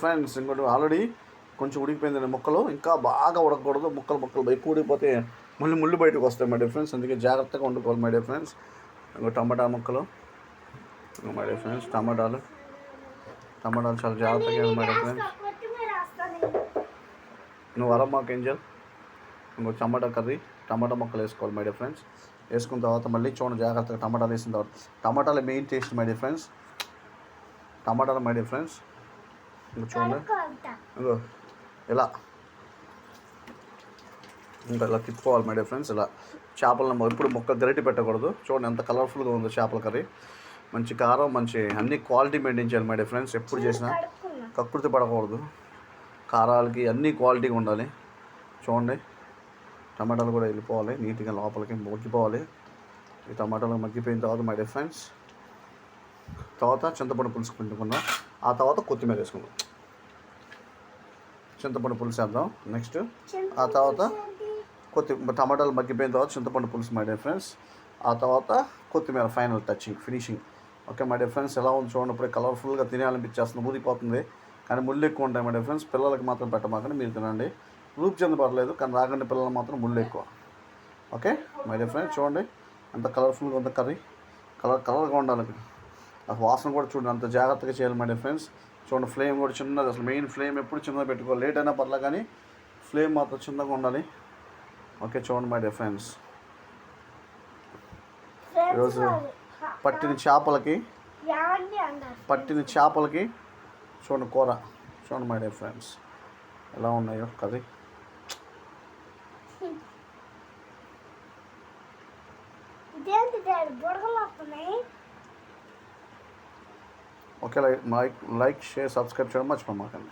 Friends ఇంకోటి already కొంచెం ఉడికిపోయిందండి ముక్కలు. ఇంకా బాగా ఉడకకూడదు, ముక్కలు ఎక్కువ ఉడికిపోతే ముళ్ళు బయటకు వస్తాయి మై డియర్ ఫ్రెండ్స్. అందుకే జాగ్రత్తగా వండుకోవాలి మై డియర్ ఫ్రెండ్స్. ఇంకో టమాటా ముక్కలు మై డియర్ ఫ్రెండ్స్. టమాటాలు చాలా జాగ్రత్తగా వేయాలి మై డియర్ ఫ్రెండ్స్. నువ్వు అరమ్మాకు ఏంజల్. ఇంకో టమాటా కర్రీ, టమాటా ముక్కలు వేసుకోవాలి మై డియర్ ఫ్రెండ్స్. వేసుకున్న తర్వాత మళ్ళీ చూడండి జాగ్రత్తగా టమాటాలు వేసిన తర్వాత. టమాటాలు main taste my dear friends. టమాటాలు మై డియర్ ఫ్రెండ్స్. ఇంకా చూడండి ఇంకో ఇలా ఇంకా ఇలా తిప్పుకోవాలి మై డియర్ ఫ్రెండ్స్. ఇలా చేపలను ఇప్పుడు ముక్క గరిటి పెట్టకూడదు. చూడండి ఎంత కలర్ఫుల్గా ఉందో చేపల కర్రీ. మంచి కారం, మంచి అన్ని క్వాలిటీ మెయింటైన్ చేయాలి మై డియర్ ఫ్రెండ్స్. ఎప్పుడు చేసినా కకృతి పడకూడదు. కారాలకి అన్నీ క్వాలిటీగా ఉండాలి. చూడండి టమాటాలు కూడా వెళ్ళిపోవాలి నీట్గా లోపలికి మగ్గిపోవాలి. ఈ టమాటాలు మగ్గిపోయిన తర్వాత మై డియర్ ఫ్రెండ్స్ తర్వాత చింతపండు పులుసు పిండుకుందాం. ఆ తర్వాత కొత్తిమీర వేసుకుందాం. చింతపండు పులుసు వేద్దాం నెక్స్ట్. ఆ తర్వాత టమాటాలు మగ్గిపోయిన తర్వాత చింతపండు పులుసు మై డియర్ ఫ్రెండ్స్. ఆ తర్వాత కొత్తిమీర final touching finishing. Okay my dear friends. ఎలా ఉంది చూడండి. ఇప్పుడే కలర్ఫుల్గా తినాలనిపించేస్తుంది, ఊదిపోతుంది. కానీ ముళ్ళు ఎక్కువ ఉంటాయి మై డియర్ ఫ్రెండ్స్. పిల్లలకి మాత్రం పెట్టమాకండి, మీరు తినండి. రూప్ చెంద పర్లేదు, కానీ రాగండి పిల్లలు మాత్రం ముళ్ళు ఎక్కువ. Okay my dear friends. చూడండి అంత కలర్ఫుల్గా ఉంది కర్రీ. కలర్గా ఉండాలి. ఆ వాసన కూడా చూడండి అంత జాగ్రత్తగా చేయాలి మై డియర్ ఫ్రెండ్స్. చూడండి ఫ్లేమ్ కూడా చిన్నది. అసలు మెయిన్ ఫ్లేమ్ ఎప్పుడు చిన్నగా పెట్టుకోవాలి. లేట్ అయినా పర్లే కానీ ఫ్లేమ్ మాత్రం చిన్నగా ఉండాలి. ఓకే చూడండి మై డియర్ ఫ్రెండ్స్. ఈరోజు పట్టిన చేపలకి చూడండి కూర. చూడండి మై డియర్ ఫ్రెండ్స్ ఎలా ఉన్నాయో curry. Okay like share subscribe చేయడం మర్చిపోమాకండి.